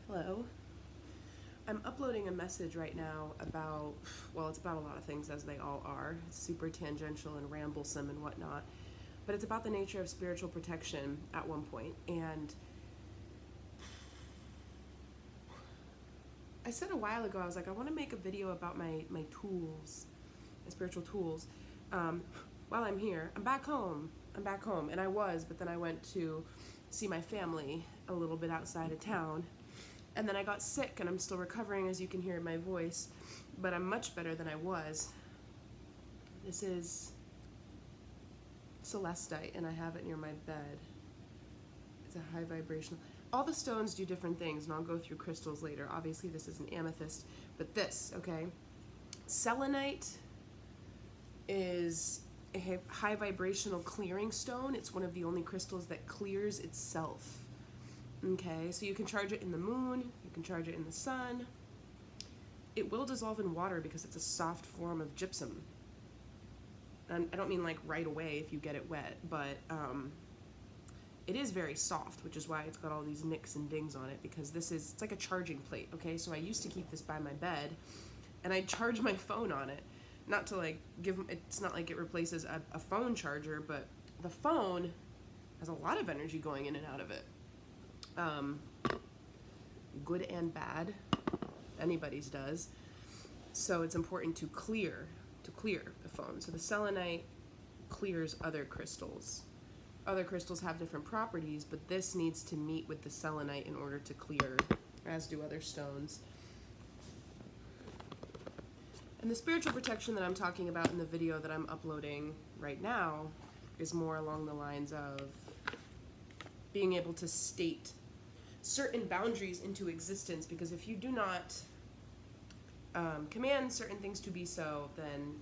Hello. I'm uploading a message right now about, well, it's about a lot of things as they all are. It's super tangential and ramblesome and whatnot. But it's about the nature of spiritual protection at one point. And I said a while ago, I was like, I want to make a video about my tools, my spiritual tools. While I'm here, I'm back home. And I was, but then I went to see my family a little bit outside of town. And then I got sick, and I'm still recovering, as you can hear in my voice, but I'm much better than I was. This is celestite, and I have it near my bed. It's a high vibrational. All the stones do different things, and I'll go through crystals later. Obviously, this is an amethyst, but this, okay? Selenite is a high vibrational clearing stone. It's one of the only crystals that clears itself. Okay, so you can charge it in the moon, you can charge it in the sun. It will dissolve in water because it's a soft form of gypsum. And I don't mean like right away if you get it wet, but it is very soft, which is why it's got all these nicks and dings on it, because it's like a charging plate, okay? So I used to keep this by my bed, and I'd charge my phone on it. Not to like it's not like it replaces a phone charger, but the phone has a lot of energy going in and out of it. Good and bad, anybody's does. So it's important to clear the phone. So the selenite clears other crystals. Other crystals have different properties, but this needs to meet with the selenite in order to clear, as do other stones. And the spiritual protection that I'm talking about in the video that I'm uploading right now is more along the lines of being able to state certain boundaries into existence, because if you do not command certain things to be so, then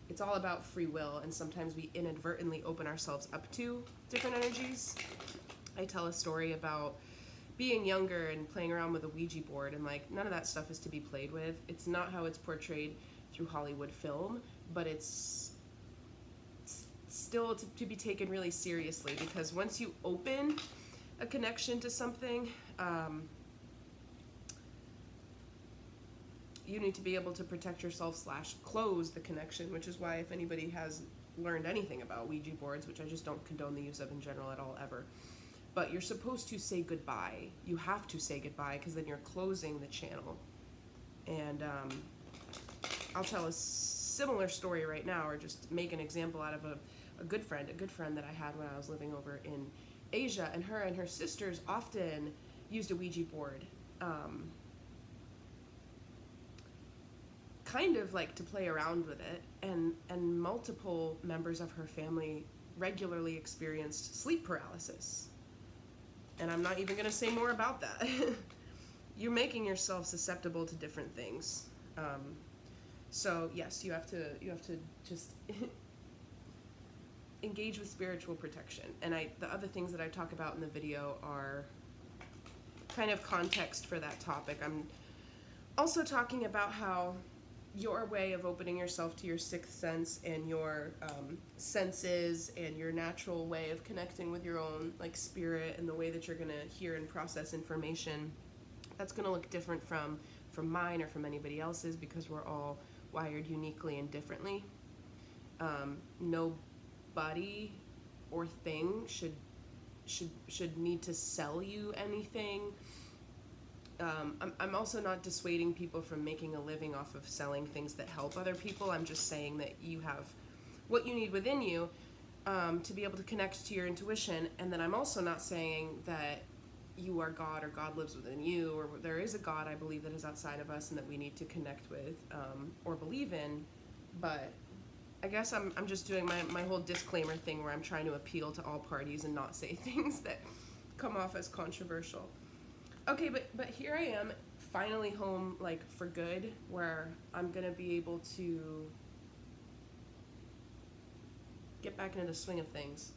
it's all about free will, and sometimes we inadvertently open ourselves up to different energies. I tell a story about being younger and playing around with a Ouija board, and like none of that stuff is to be played with. It's not how it's portrayed through Hollywood film, but it's still to be taken really seriously, because once you open a connection to something, you need to be able to protect yourself / close the connection, which is why if anybody has learned anything about Ouija boards, which I just don't condone the use of in general at all ever, but you're supposed to say goodbye. You have to say goodbye, because then you're closing the channel. And I'll tell a similar story right now, or just make an example out of a good friend that I had when I was living over in Asia, and her sisters often used a Ouija board, kind of like to play around with it, and multiple members of her family regularly experienced sleep paralysis. And I'm not even going to say more about that. You're making yourself susceptible to different things. So yes, you have to just engage with spiritual protection. And the other things that I talk about in the video are kind of context for that topic. I'm also talking about how your way of opening yourself to your sixth sense and your senses and your natural way of connecting with your own like spirit and the way that you're going to hear and process information, that's going to look different from mine or from anybody else's, because we're all wired uniquely and differently. Nobody or thing should need to sell you anything. I'm also not dissuading people from making a living off of selling things that help other people. I'm just saying that you have what you need within you to be able to connect to your intuition. And then I'm also not saying that you are God or God lives within you, or there is a God, I believe, that is outside of us and that we need to connect with or believe in. But I guess I'm just doing my whole disclaimer thing where I'm trying to appeal to all parties and not say things that come off as controversial. Okay, but here I am, finally home, like, for good, where I'm going to be able to get back into the swing of things.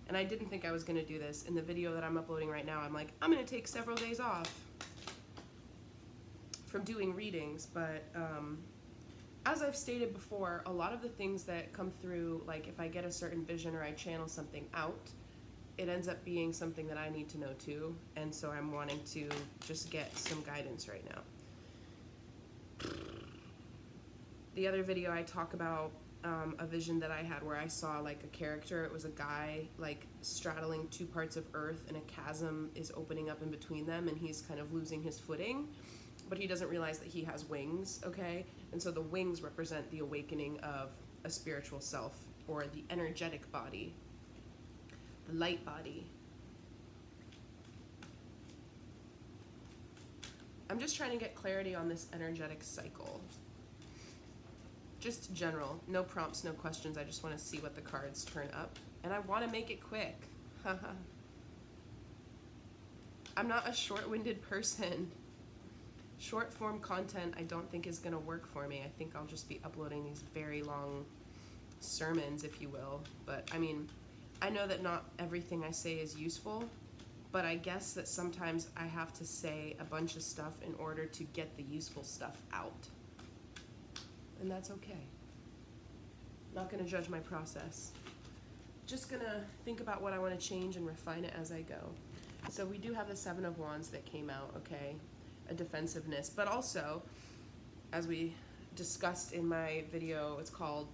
And I didn't think I was going to do this. In the video that I'm uploading right now, I'm like, I'm going to take several days off from doing readings, but as I've stated before, a lot of the things that come through, like if I get a certain vision or I channel something out, it ends up being something that I need to know too, and so I'm wanting to just get some guidance right now. The other video I talk about a vision that I had where I saw like a character. It was a guy like straddling two parts of earth, and a chasm is opening up in between them, and he's kind of losing his footing, but he doesn't realize that he has wings, okay? And so the wings represent the awakening of a spiritual self, or the energetic body, the light body. I'm just trying to get clarity on this energetic cycle. Just general, no prompts, no questions. I just want to see what the cards turn up, and I want to make it quick. I'm not a short-winded person. Short form content I don't think is going to work for me. I think I'll just be uploading these very long sermons, if you will. But I mean, I know that not everything I say is useful, but I guess that sometimes I have to say a bunch of stuff in order to get the useful stuff out. And that's okay. Not going to judge my process. Just going to think about what I want to change and refine it as I go. So we do have the Seven of Wands that came out, okay? A defensiveness, but also, as we discussed in my video, it's called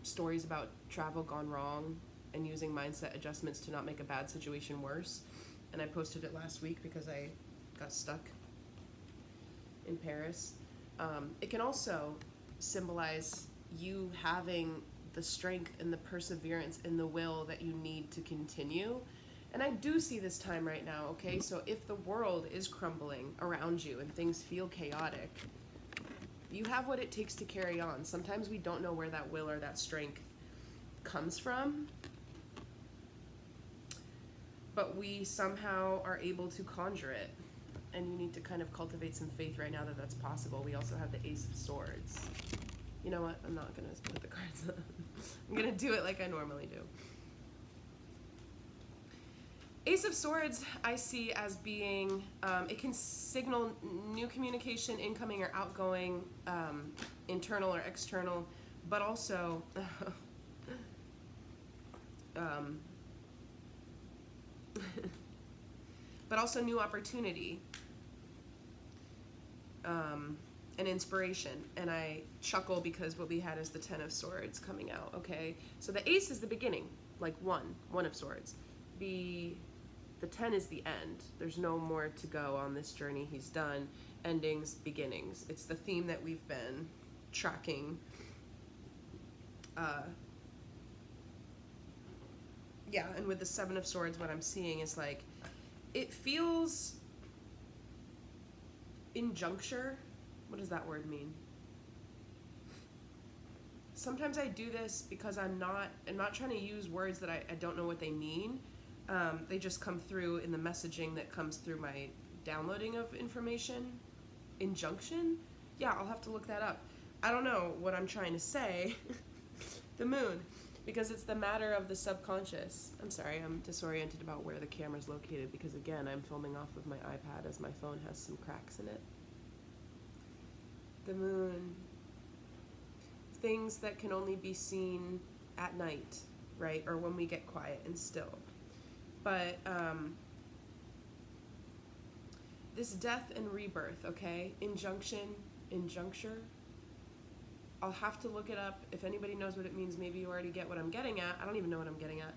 Stories About Travel Gone Wrong and Using Mindset Adjustments to Not Make a Bad Situation Worse. And I posted it last week because I got stuck in Paris. It can also symbolize you having the strength and the perseverance and the will that you need to continue. And I do see this time right now, okay? So if the world is crumbling around you and things feel chaotic, you have what it takes to carry on. Sometimes we don't know where that will or that strength comes from, but we somehow are able to conjure it. And you need to kind of cultivate some faith right now that that's possible. We also have the Ace of Swords. You know what? I'm not going to put the cards on. I'm going to do it like I normally do. Ace of Swords I see as being, it can signal new communication, incoming or outgoing, internal or external, but also, but also new opportunity, and inspiration. And I chuckle because what we had is the Ten of Swords coming out, okay? So the Ace is the beginning, like one of Swords. The 10 is the end. There's no more to go on this journey. He's done. Endings, beginnings. It's the theme that we've been tracking. Yeah, and with the Seven of Swords, what I'm seeing is like, it feels in juncture. What does that word mean? Sometimes I do this because I'm not trying to use words that I don't know what they mean. They just come through in the messaging that comes through my downloading of information. Injunction? Yeah, I'll have to look that up. I don't know what I'm trying to say. The moon, because it's the matter of the subconscious. I'm sorry, I'm disoriented about where the camera's located because, again, I'm filming off of my iPad as my phone has some cracks in it. The moon. Things that can only be seen at night, right? Or when we get quiet and still. But this death and rebirth, okay? Injunction, injuncture. I'll have to look it up. If anybody knows what it means, maybe you already get what I'm getting at. I don't even know what I'm getting at.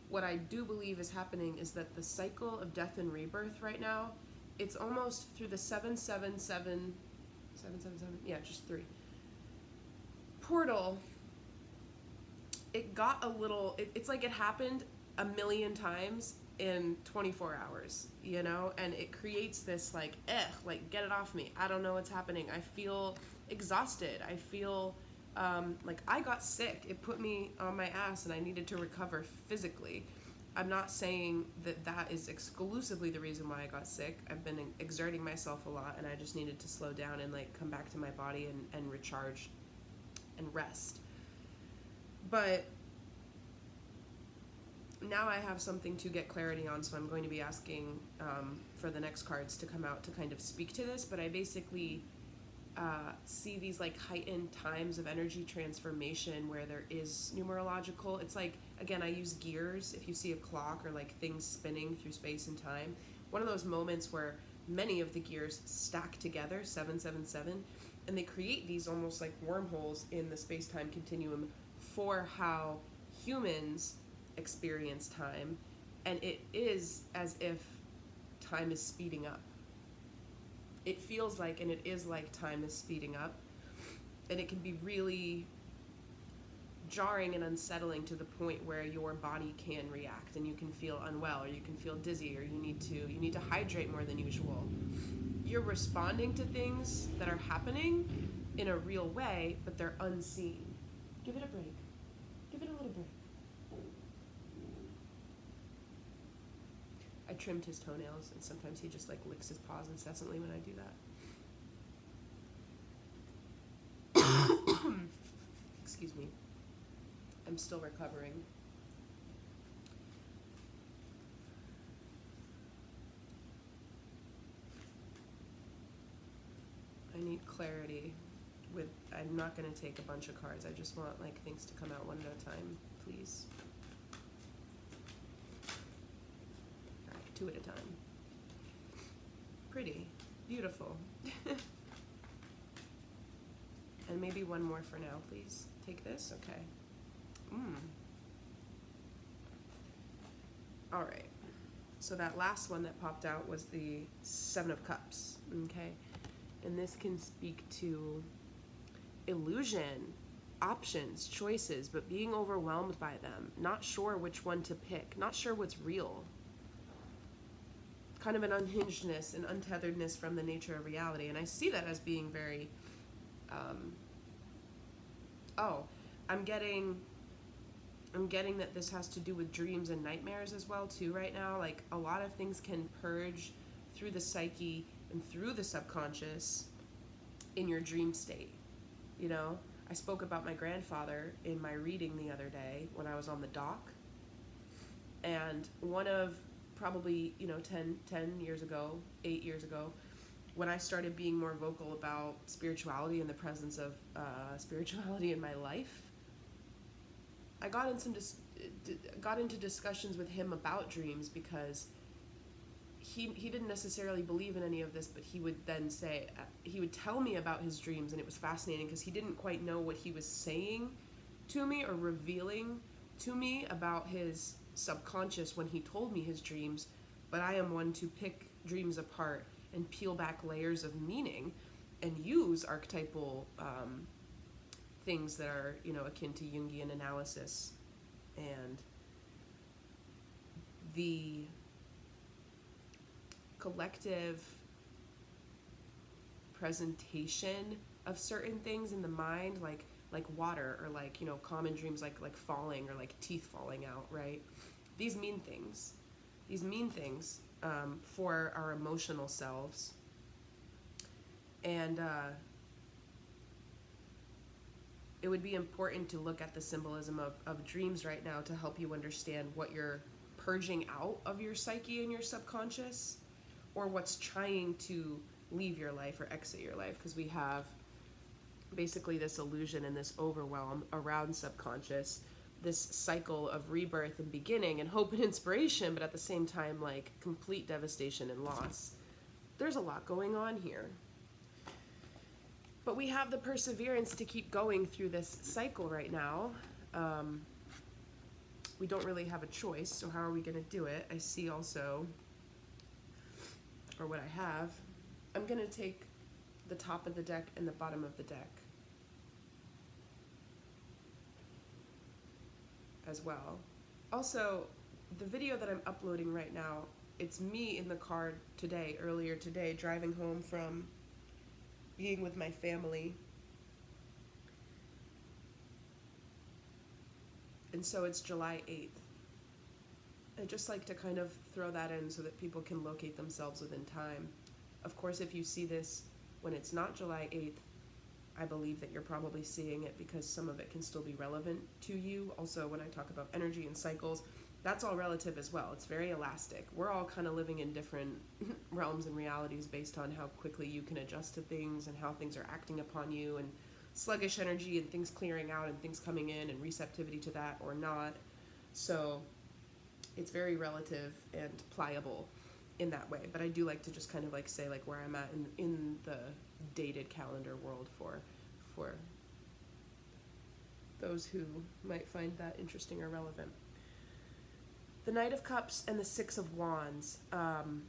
What I do believe is happening is that the cycle of death and rebirth right now, it's almost through the 777, yeah, just 3. Portal, it got a little, it's like it happened a million times in 24 hours, you know, and it creates this like, get it off me. I don't know what's happening. I feel exhausted. I feel like I got sick. It put me on my ass and I needed to recover physically. I'm not saying that that is exclusively the reason why I got sick. I've been exerting myself a lot and I just needed to slow down and like come back to my body and recharge and rest. But now I have something to get clarity on, so I'm going to be asking for the next cards to come out to kind of speak to this. But I basically see these like heightened times of energy transformation where there is numerological. It's like, again, I use gears. If you see a clock or like things spinning through space and time, one of those moments where many of the gears stack together, 777, and they create these almost like wormholes in the space-time continuum for how humans experience time. And it is as if time is speeding up. It feels like, and it is like time is speeding up, and it can be really jarring and unsettling to the point where your body can react and you can feel unwell, or you can feel dizzy, or you need to hydrate more than usual. You're responding to things that are happening in a real way, but they're unseen. Give it a break. Give it a little break. I trimmed his toenails, and sometimes he just like licks his paws incessantly when I do that. Excuse me. I'm still recovering. I need clarity with, I'm not going to take a bunch of cards. I just want like things to come out one at a time, please. All right, 2 at a time. Pretty. Beautiful. And maybe one more for now, please. Take this? Okay. All right. So that last one that popped out was the 7 of Cups, okay? And this can speak to illusion, options, choices, but being overwhelmed by them, not sure which one to pick, not sure what's real. Kind of an unhingedness and untetheredness from the nature of reality. And I see that as being very, I'm getting that this has to do with dreams and nightmares as well too right now. Like a lot of things can purge through the psyche and through the subconscious in your dream state. You know, I spoke about my grandfather in my reading the other day when I was on the dock. And one of probably, 10 years ago, 8 years ago, when I started being more vocal about spirituality and the presence of spirituality in my life, I got into discussions with him about dreams, because he didn't necessarily believe in any of this, but he would then say, he would tell me about his dreams, and it was fascinating because he didn't quite know what he was saying to me or revealing to me about his subconscious when he told me his dreams. But I am one to pick dreams apart and peel back layers of meaning and use archetypal things that are, akin to Jungian analysis and the collective presentation of certain things in the mind, like water, or like, common dreams like falling, or like teeth falling out, right? These mean things for our emotional selves. And it would be important to look at the symbolism of dreams right now to help you understand what you're purging out of your psyche and your subconscious, or what's trying to leave your life or exit your life, because we have basically this illusion and this overwhelm around subconscious, this cycle of rebirth and beginning and hope and inspiration, but at the same time, like complete devastation and loss. There's a lot going on here. But we have the perseverance to keep going through this cycle right now. We don't really have a choice, so how are we going to do it? I see also, or what I have, I'm going to take the top of the deck and the bottom of the deck as well. Also, the video that I'm uploading right now, it's me in the car earlier today, driving home from being with my family. And so it's July 8th. I just like to kind of throw that in so that people can locate themselves within time. Of course, if you see this when it's not July 8th, I believe that you're probably seeing it because some of it can still be relevant to you. Also, when I talk about energy and cycles, That's all relative as well. It's very elastic. We're all kind of living in different realms and realities based on how quickly you can adjust to things and how things are acting upon you, and sluggish energy and things clearing out and things coming in and receptivity to that or not. So it's very relative and pliable in that way. But I do like to just kind of like say like where I'm at in the dated calendar world for those who might find that interesting or relevant. The Knight of Cups and the Six of Wands. I'm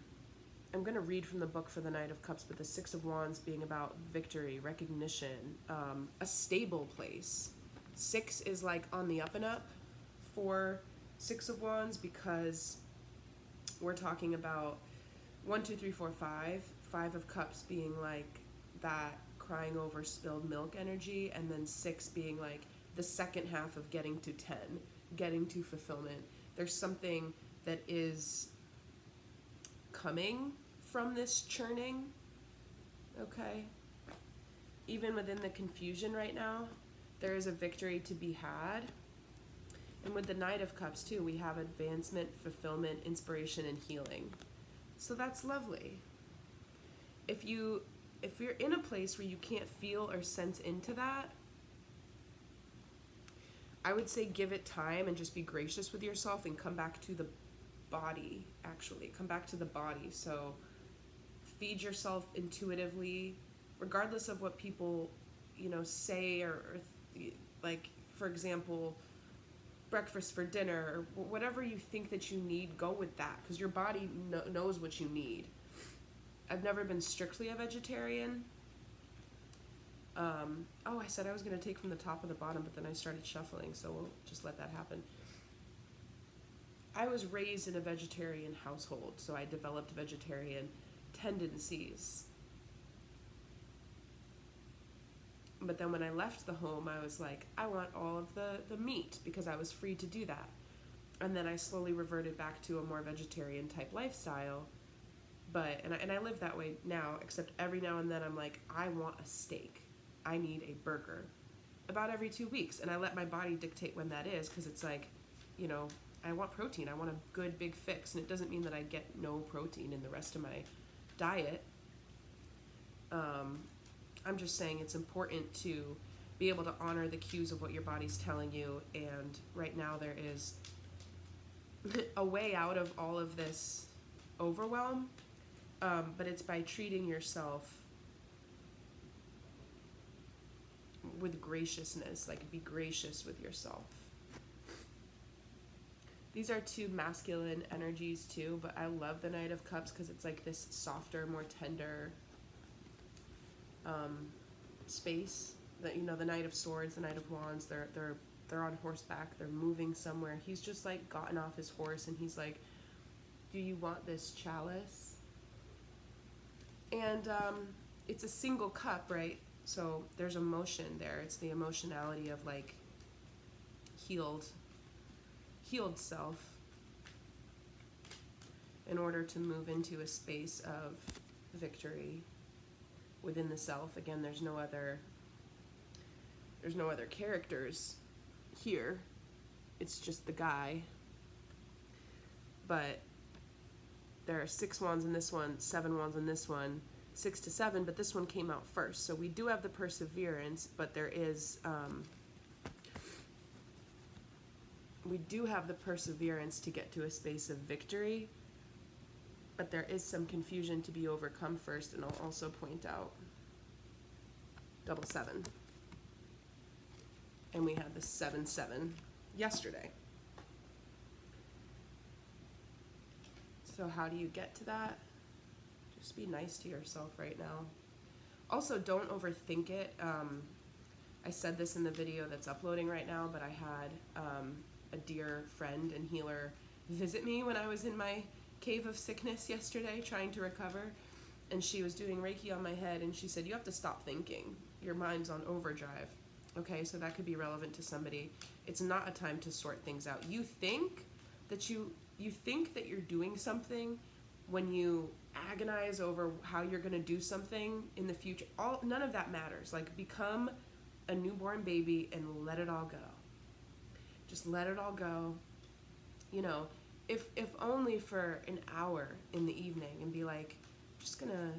going to read from the book for the Knight of Cups, but the Six of Wands being about victory, recognition, a stable place. Six is like on the up and up for Six of Wands, because we're talking about 1, 2, 3, 4, 5. 5 of Cups being like that crying over spilled milk energy, and then 6 being like the second half of getting to 10, getting to fulfillment. There's something that is coming from this churning, okay? Even within the confusion right now, there is a victory to be had. And with the Knight of Cups too, we have advancement, fulfillment, inspiration, and healing. So that's lovely. If you're in a place where you can't feel or sense into that, I would say give it time and just be gracious with yourself and come back to the body, actually. Come back to the body. So feed yourself intuitively, regardless of what people, say or like, for example, breakfast for dinner, or whatever you think that you need, go with that, because your body knows what you need. I've never been strictly a vegetarian. I said I was going to take from the top of the bottom, but then I started shuffling, so we'll just let that happen. I was raised in a vegetarian household, so I developed vegetarian tendencies. But then when I left the home, I was like, I want all of the meat, because I was free to do that. And then I slowly reverted back to a more vegetarian type lifestyle. And I live that way now, except every now and then I'm like, I want a steak. I need a burger. About every 2 weeks. And I let my body dictate when that is, because it's like, I want protein. I want a good big fix. And it doesn't mean that I get no protein in the rest of my diet. I'm just saying it's important to be able to honor the cues of what your body's telling you. And right now there is a way out of all of this overwhelm, but it's by treating yourself with graciousness. Like, be gracious with yourself. These are 2 masculine energies too, but I love the Knight of Cups because it's like this softer, more tender space. That, the Knight of Swords, the Knight of Wands, they're on horseback, they're moving somewhere. He's just like gotten off his horse and he's like, do you want this chalice? And it's a single cup, right? So there's emotion there. It's the emotionality of like healed self in order to move into a space of victory within the self. Again, there's no other characters here. It's just the guy. But there are 6 wands in this one, 7 wands in this one, 6 to 7, but this one came out first. So we do have the perseverance, but there is we do have the perseverance to get to a space of victory, but there is some confusion to be overcome first. And I'll also point out double 7. And we had the 7-7 yesterday. So how do you get to that? Just be nice to yourself right now. Also, don't overthink it. I said this in the video that's uploading right now, but I had a dear friend and healer visit me when I was in my cave of sickness yesterday trying to recover. And she was doing Reiki on my head, and she said, you have to stop thinking. Your mind's on overdrive. Okay, so that could be relevant to somebody. It's not a time to sort things out. You think that you think that you're doing something when you agonize over how you're going to do something in the future. None of that matters. Like, become a newborn baby and let it all go. Just let it all go. you know, if only for an hour in the evening, and be like, just gonna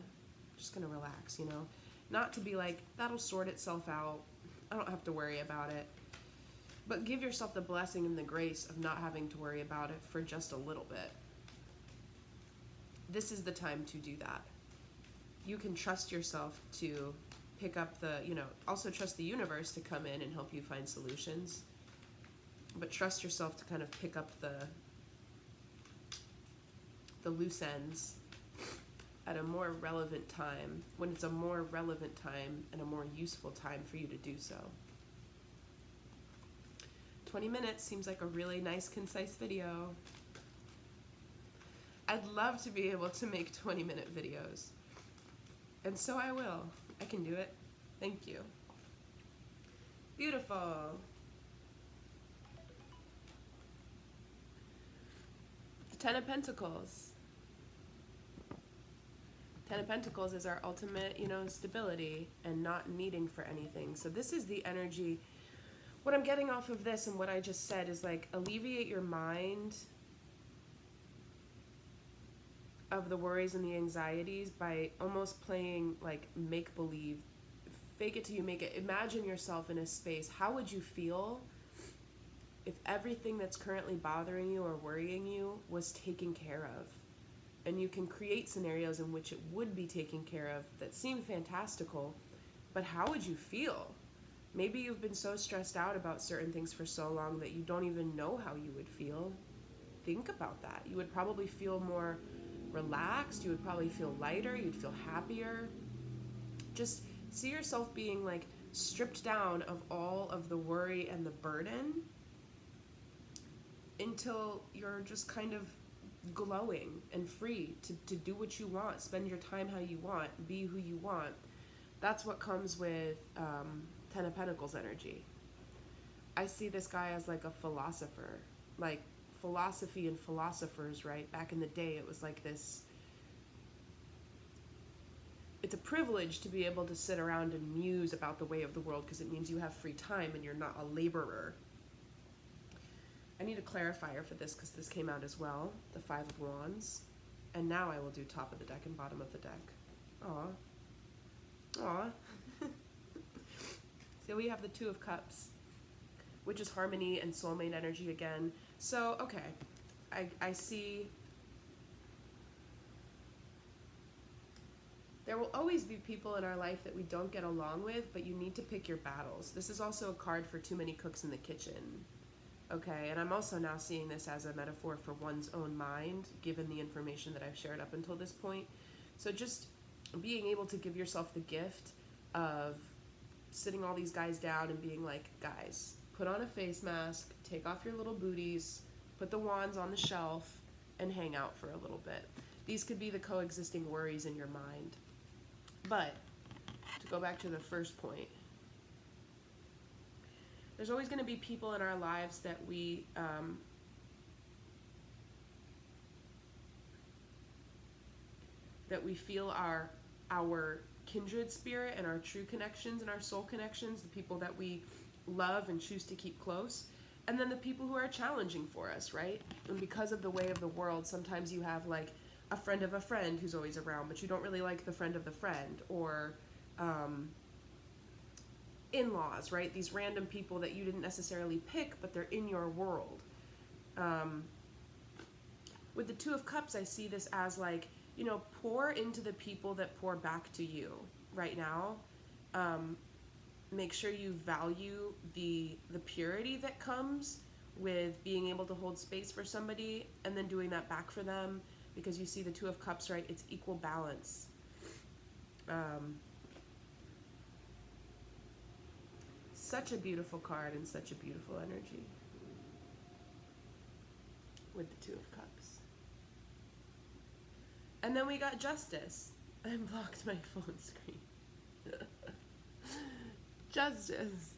relax, you know? Not to be like, that'll sort itself out, I don't have to worry about it. But give yourself the blessing and the grace of not having to worry about it for just a little bit. This is the time to do that. You can trust yourself to pick up the, you know, also trust the universe to come in and help you find solutions. But trust yourself to kind of pick up the loose ends at a more relevant time, when it's a more relevant time and a more useful time for you to do so. 20 minutes seems like a really nice, concise video. I'd love to be able to make 20-minute videos. And so I will. I can do it. Thank you. Beautiful. The Ten of Pentacles. Ten of Pentacles is our ultimate, you know, stability and not needing for anything. So this is the energy. What I'm getting off of this and what I just said is like, alleviate your mind of the worries and the anxieties by almost playing like make-believe. Fake it till you make it. Imagine yourself in a space. How would you feel if everything that's currently bothering you or worrying you was taken care of? And you can create scenarios in which it would be taken care of that seem fantastical, but how would you feel? Maybe you've been so stressed out about certain things for so long that you don't even know how you would feel. Think about that. You would probably feel more relaxed. You would probably feel lighter. You'd feel happier. Just see yourself being like stripped down of all of the worry and the burden until you're just kind of glowing and free to do what you want, spend your time how you want, be who you want. That's what comes with Ten of Pentacles energy. I see this guy as like a philosopher, like philosophy and philosophers, right? Back in the day, it was like this. It's a privilege to be able to sit around and muse about the way of the world because it means you have free time and you're not a laborer. I need a clarifier for this because this came out as well, the Five of Wands. And now I will do top of the deck and bottom of the deck. Aw. Aw. So we have the Two of Cups, which is harmony and soulmate energy again. So, okay, I see there will always be people in our life that we don't get along with, but you need to pick your battles. This is also a card for too many cooks in the kitchen. Okay, and I'm also now seeing this as a metaphor for one's own mind, given the information that I've shared up until this point. So just being able to give yourself the gift of sitting all these guys down and being like, guys, put on a face mask, take off your little booties, put the wands on the shelf, and hang out for a little bit. These could be the coexisting worries in your mind. But to go back to the first point, there's always going to be people in our lives that we feel are our kindred spirit and our true connections and our soul connections, the people that we love and choose to keep close, and then the people who are challenging for us, right? And because of the way of the world, sometimes you have like a friend of a friend who's always around, but you don't really like the friend of the friend, or in-laws, right? These random people that you didn't necessarily pick, but they're in your world. With the Two of Cups, I see this as like, you know, pour into the people that pour back to you right now. Make sure you value the purity that comes with being able to hold space for somebody and then doing that back for them, because you see the Two of Cups, right? It's equal balance. Such a beautiful card and such a beautiful energy with the Two of Cups. And then we got Justice. I blocked my phone screen. Justice.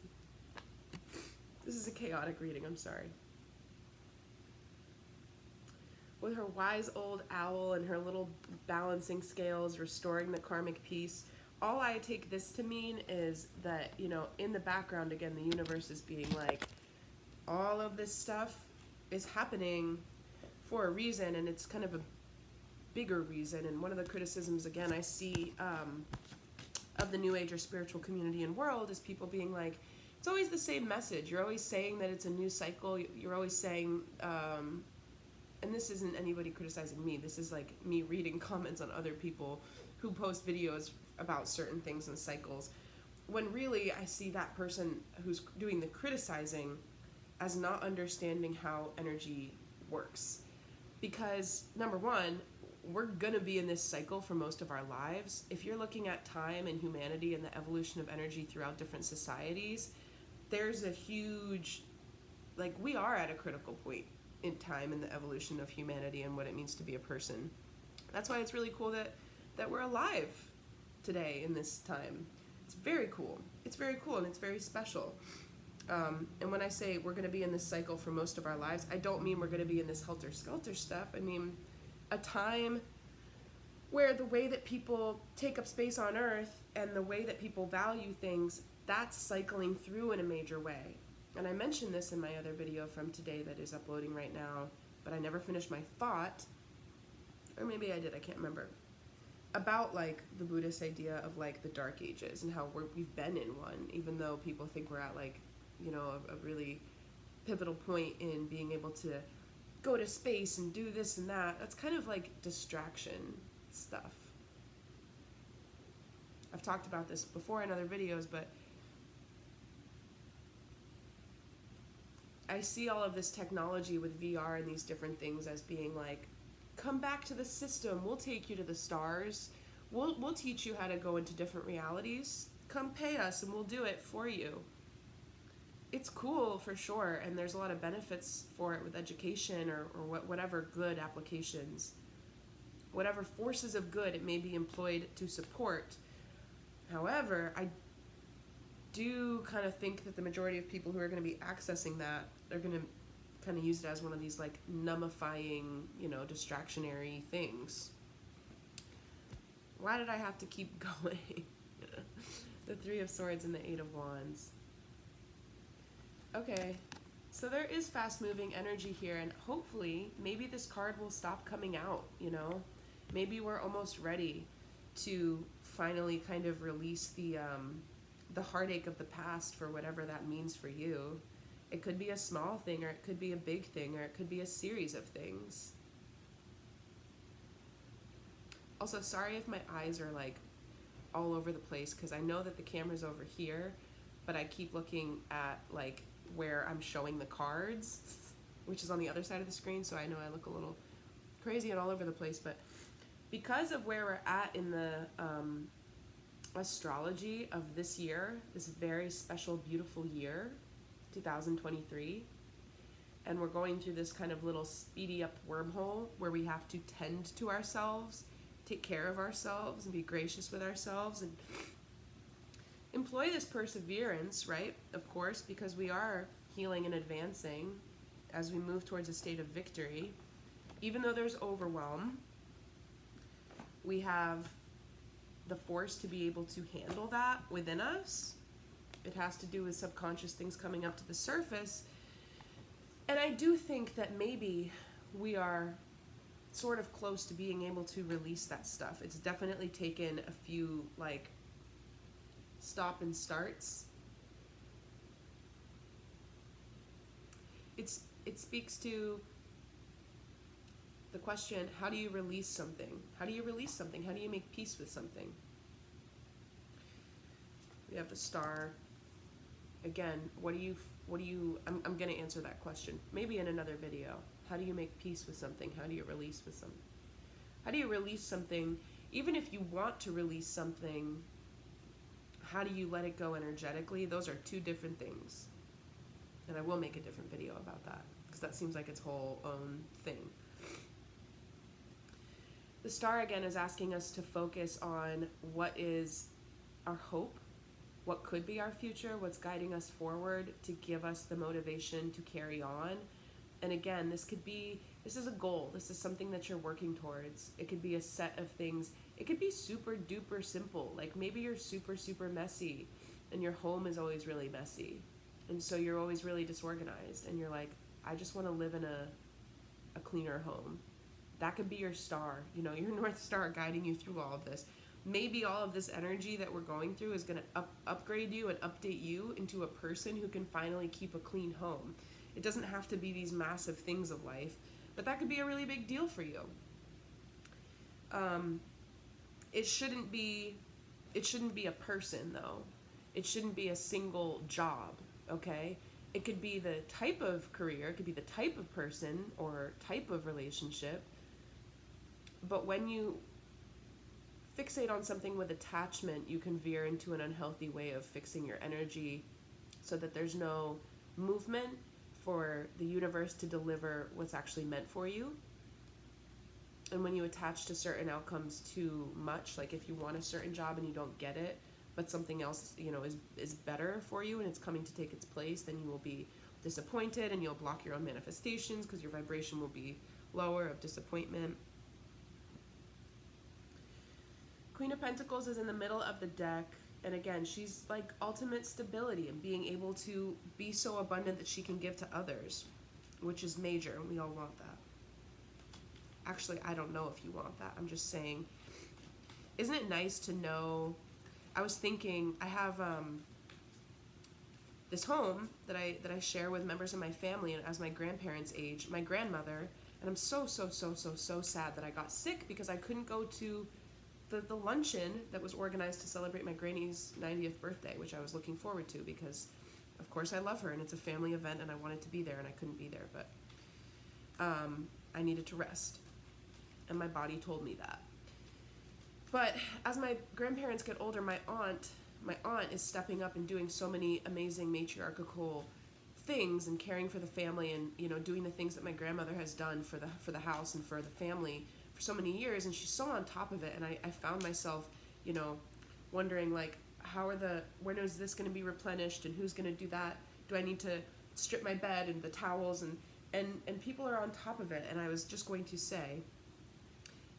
This is a chaotic reading, I'm sorry. With her wise old owl and her little balancing scales, restoring the karmic peace, all I take this to mean is that, you know, in the background, again, the universe is being like, all of this stuff is happening for a reason, and it's kind of a bigger reason. And one of the criticisms, again, I see of the New Age or spiritual community and world is people being like, it's always the same message. You're always saying that it's a new cycle. You're always saying, and this isn't anybody criticizing me. This is like me reading comments on other people who post videos about certain things and cycles. When really I see that person who's doing the criticizing as not understanding how energy works. Because number one, we're going to be in this cycle for most of our lives. If you're looking at time and humanity and the evolution of energy throughout different societies, there's a huge, like, we are at a critical point in time in the evolution of humanity and what it means to be a person. That's why it's really cool that we're alive today in this time. It's very cool. It's very cool and it's very special. And when I say we're going to be in this cycle for most of our lives, I don't mean we're going to be in this helter-skelter stuff. I mean a time where the way that people take up space on Earth and the way that people value things, that's cycling through in a major way. And I mentioned this in my other video from today that is uploading right now, but I never finished my thought, or maybe I did, I can't remember, about like the Buddhist idea of like the Dark Ages and how we've been in one, even though people think we're at like, you know, a really pivotal point in being able to go to space and do this and that. That's kind of like distraction stuff. I've talked about this before in other videos, but I see all of this technology with VR and these different things as being like, come back to the system, we'll take you to the stars, we'll teach you how to go into different realities, come pay us and we'll do it for you. It's cool for sure, and there's a lot of benefits for it with education or whatever good applications, whatever forces of good it may be employed to support. However, I do kind of think that the majority of people who are going to be accessing that, they're going to kind of use it as one of these like numbifying, you know, distractionary things. Why did I have to keep going? The Three of Swords and the Eight of Wands. Okay, so there is fast-moving energy here, and hopefully, maybe this card will stop coming out, you know? Maybe we're almost ready to finally kind of release the heartache of the past for whatever that means for you. It could be a small thing, or it could be a big thing, or it could be a series of things. Also, sorry if my eyes are like all over the place, because I know that the camera's over here, but I keep looking at like where I'm showing the cards, which is on the other side of the screen, so I know I look a little crazy and all over the place. But because of where we're at in the astrology of this year, this very special, beautiful year, 2023, and we're going through this kind of little speedy up wormhole where we have to tend to ourselves, take care of ourselves, and be gracious with ourselves, and employ this perseverance, right? Of course, because we are healing and advancing as we move towards a state of victory. Even though there's overwhelm, we have the force to be able to handle that within us. It has to do with subconscious things coming up to the surface. And I do think that maybe we are sort of close to being able to release that stuff. It's definitely taken a few like stop and starts. It speaks to the question, how do you release something? How do you release something? How do you make peace with something? We have the Star. Again, I'm going to answer that question maybe in another video. How do you make peace with something? How do you release with something? How do you release something? Even if you want to release something, how do you let it go energetically? Those are two different things. And I will make a different video about that, because that seems like its whole own thing. The Star, again, is asking us to focus on what is our hope, what could be our future, what's guiding us forward to give us the motivation to carry on. And again, this is a goal. This is something that you're working towards. It could be a set of things. It could be super duper simple. Like maybe you're super, super messy and your home is always really messy. And so you're always really disorganized and you're like, I just want to live in a cleaner home. That could be your star, your North Star guiding you through all of this. Maybe all of this energy that we're going through is going to upgrade you and update you into a person who can finally keep a clean home. It doesn't have to be these massive things of life, but that could be a really big deal for you. It shouldn't be a person, though. It shouldn't be a single job, okay? It could be the type of career, it could be the type of person or type of relationship. But when you fixate on something with attachment, you can veer into an unhealthy way of fixing your energy so that there's no movement for the universe to deliver what's actually meant for you. And when you attach to certain outcomes too much, like if you want a certain job and you don't get it, but something else, is better for you and it's coming to take its place, then you will be disappointed and you'll block your own manifestations because your vibration will be lower of disappointment. Queen of Pentacles is in the middle of the deck. And again, she's like ultimate stability and being able to be so abundant that she can give to others, which is major, and we all want that. Actually, I don't know if you want that. I'm just saying, isn't it nice to know? I was thinking, I have this home that I share with members of my family, and as my grandparents age, my grandmother, and I'm so sad that I got sick because I couldn't go to the luncheon that was organized to celebrate my granny's 90th birthday, which I was looking forward to because, of course, I love her and it's a family event and I wanted to be there and I couldn't be there, but I needed to rest. And my body told me that. But as my grandparents get older, my aunt is stepping up and doing so many amazing matriarchal things and caring for the family and doing the things that my grandmother has done for the house and for the family for so many years, and she's so on top of it. And I found myself wondering, like, when is this going to be replenished and who's going to do that? Do I need to strip my bed and the towels and people are on top of it. And I was just going to say,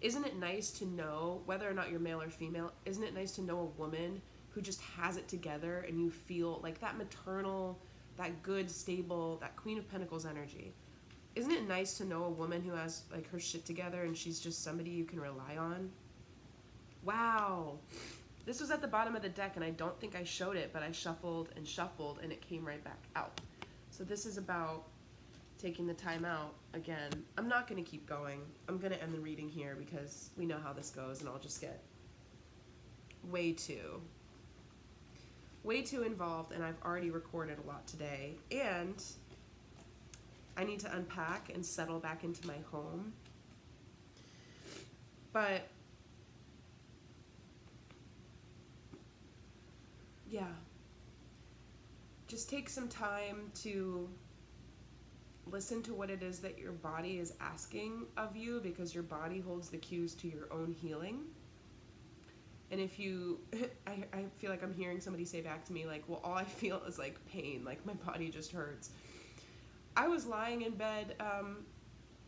isn't it nice to know, whether or not you're male or female, isn't it nice to know a woman who just has it together and you feel like that maternal, that good, stable, that Queen of Pentacles energy? Isn't it nice to know a woman who has like her shit together and she's just somebody you can rely on? Wow. This was at the bottom of the deck and I don't think I showed it, but I shuffled and shuffled and it came right back out. So this is about taking the time out. Again, I'm not going to keep going. I'm going to end the reading here because we know how this goes and I'll just get way too involved, and I've already recorded a lot today, and I need to unpack and settle back into my home. But yeah, just take some time to listen to what it is that your body is asking of you, because your body holds the cues to your own healing. And if you, I feel like I'm hearing somebody say back to me, like, well, all I feel is like pain, like my body just hurts. I was lying in bed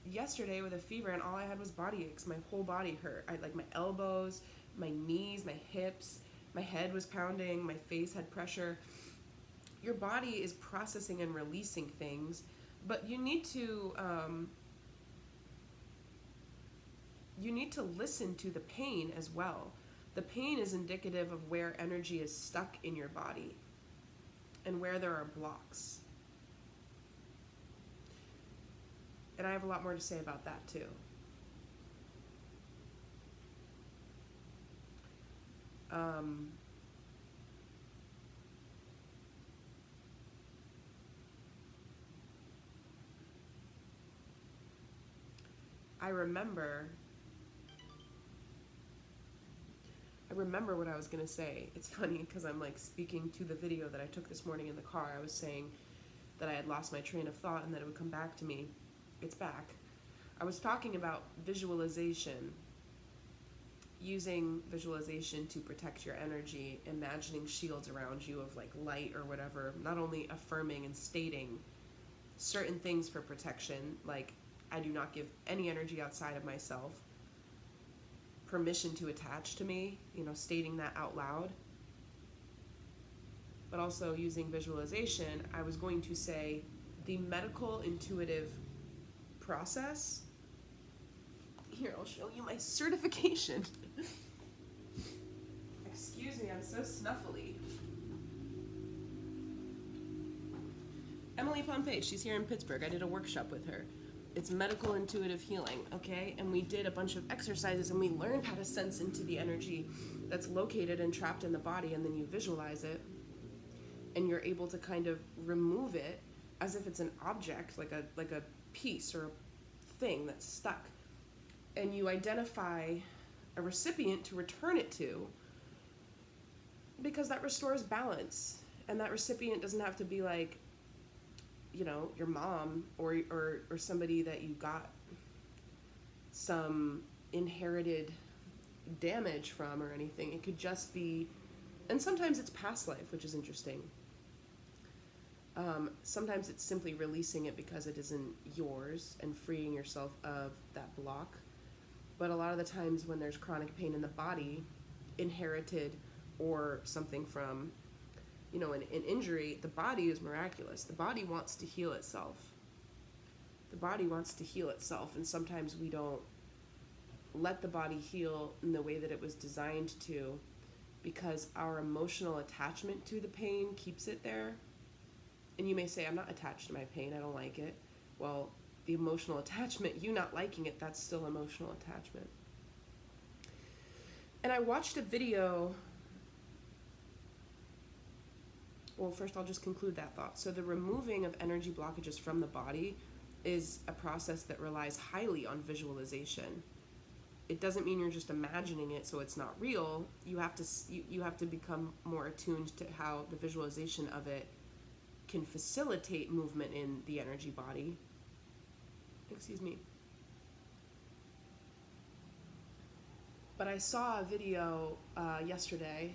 yesterday with a fever and all I had was body aches. My whole body hurt. Like my elbows, my knees, my hips, my head was pounding, my face had pressure. Your body is processing and releasing things, but you need to listen to the pain as well. The pain is indicative of where energy is stuck in your body and where there are blocks. And I have a lot more to say about that too. I remember what I was going to say. It's funny because I'm like speaking to the video that I took this morning in the car. I was saying that I had lost my train of thought and that it would come back to me. It's back. I was talking about visualization, using visualization to protect your energy, imagining shields around you of like light or whatever, not only affirming and stating certain things for protection, like I do not give any energy outside of myself permission to attach to me, stating that out loud. But also using visualization, I was going to say the medical intuitive process. Here, I'll show you my certification. Excuse me, I'm so snuffly. Emily Pompey, she's here in Pittsburgh. I did a workshop with her. It's medical intuitive healing, okay? And we did a bunch of exercises and we learned how to sense into the energy that's located and trapped in the body, and then you visualize it and you're able to kind of remove it as if it's an object, like a piece or a thing that's stuck. And you identify a recipient to return it to, because that restores balance. And that recipient doesn't have to be like, you know, your mom or somebody that you got some inherited damage from or anything. It could just be, and sometimes it's past life, which is interesting. Sometimes it's simply releasing it because it isn't yours and freeing yourself of that block. But a lot of the times when there's chronic pain in the body, inherited or something from, you know, an injury, the body is miraculous. The body wants to heal itself. The body wants to heal itself, and sometimes we don't let the body heal in the way that it was designed to, because our emotional attachment to the pain keeps it there. And you may say, I'm not attached to my pain, I don't like it. Well, the emotional attachment, you not liking it, that's still emotional attachment. And I watched a video. Well, first I'll just conclude that thought. So the removing of energy blockages from the body is a process that relies highly on visualization. It doesn't mean you're just imagining it so it's not real. You have to become more attuned to how the visualization of it can facilitate movement in the energy body. Excuse me. But I saw a video yesterday,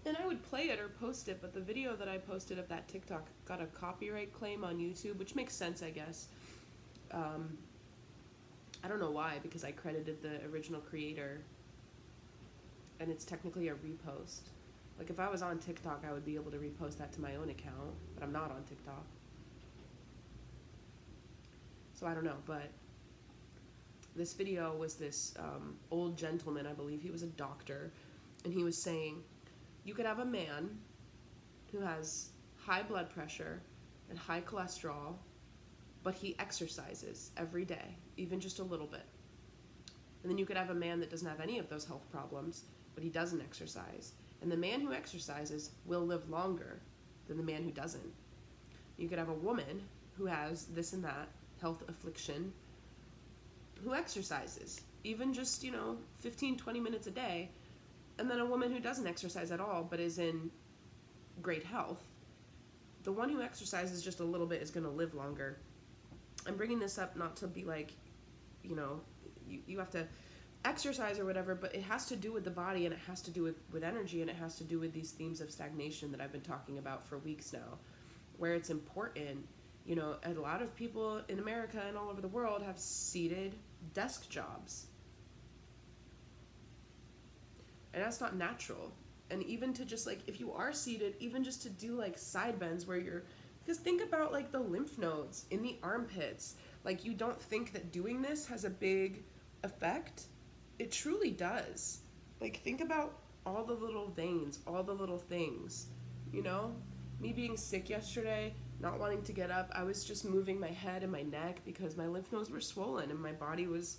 and I would play it or post it, but the video that I posted of that TikTok got a copyright claim on YouTube, which makes sense, I guess. I don't know why, because I credited the original creator, and it's technically a repost. Like, if I was on TikTok, I would be able to repost that to my own account, but I'm not on TikTok. So I don't know, but this video was this old gentleman, I believe he was a doctor, and he was saying, you could have a man who has high blood pressure and high cholesterol, but he exercises every day, even just a little bit. And then you could have a man that doesn't have any of those health problems, but he doesn't exercise. And the man who exercises will live longer than the man who doesn't. You could have a woman who has this and that health affliction who exercises, even just, 15, 20 minutes a day, and then a woman who doesn't exercise at all but is in great health. The one who exercises just a little bit is going to live longer. I'm bringing this up not to be like, you have to exercise or whatever, but it has to do with the body, and it has to do with energy, and it has to do with these themes of stagnation that I've been talking about for weeks now, where it's important. A lot of people in America and all over the world have seated desk jobs. And that's not natural. And even to just if you are seated, even just to do side bends where because think about the lymph nodes in the armpits. You don't think that doing this has a big effect? It truly does. Think about all the little veins, all the little things, Me being sick yesterday, not wanting to get up, I was just moving my head and my neck because my lymph nodes were swollen and my body was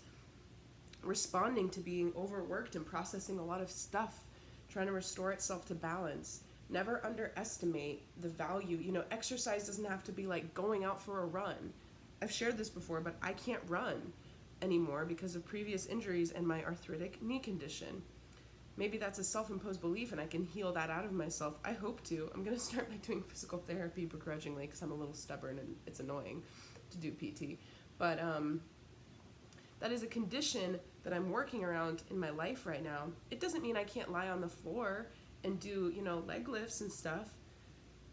responding to being overworked and processing a lot of stuff, trying to restore itself to balance. Never underestimate the value. Exercise doesn't have to be going out for a run. I've shared this before, but I can't run anymore because of previous injuries and my arthritic knee condition. Maybe that's a self-imposed belief and I can heal that out of myself. I hope to. I'm going to start by doing physical therapy begrudgingly because I'm a little stubborn and it's annoying to do PT. But that is a condition that I'm working around in my life right now. It doesn't mean I can't lie on the floor and do, leg lifts and stuff.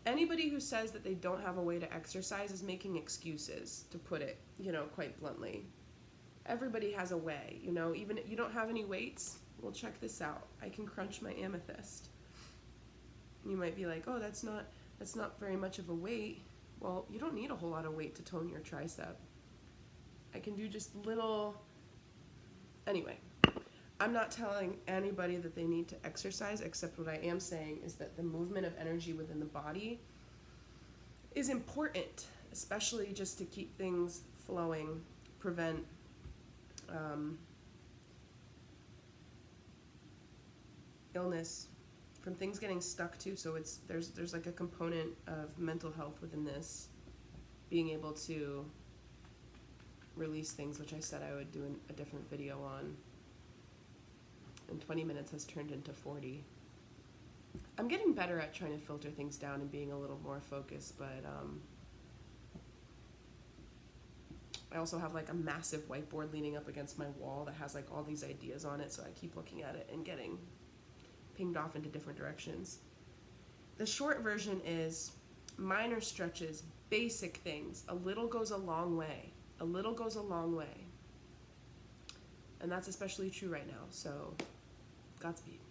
Anybody who says that they don't have a way to exercise is making excuses, to put it, quite bluntly. Everybody has a way, even if you don't have any weights, well, check this out. I can crunch my amethyst. You might be like, oh, that's not very much of a weight. Well, you don't need a whole lot of weight to tone your tricep. I can do just little... Anyway, I'm not telling anybody that they need to exercise, except what I am saying is that the movement of energy within the body is important, especially just to keep things flowing, prevent illness, from things getting stuck too. So there's like a component of mental health within this, being able to release things, which I said I would do a different video on. And 20 minutes has turned into 40. I'm getting better at trying to filter things down and being a little more focused, but I also have like a massive whiteboard leaning up against my wall that has like all these ideas on it, so I keep looking at it and getting pinged off into different directions. The short version is minor stretches, basic things. A little goes a long way. A little goes a long way. And that's especially true right now, so Godspeed.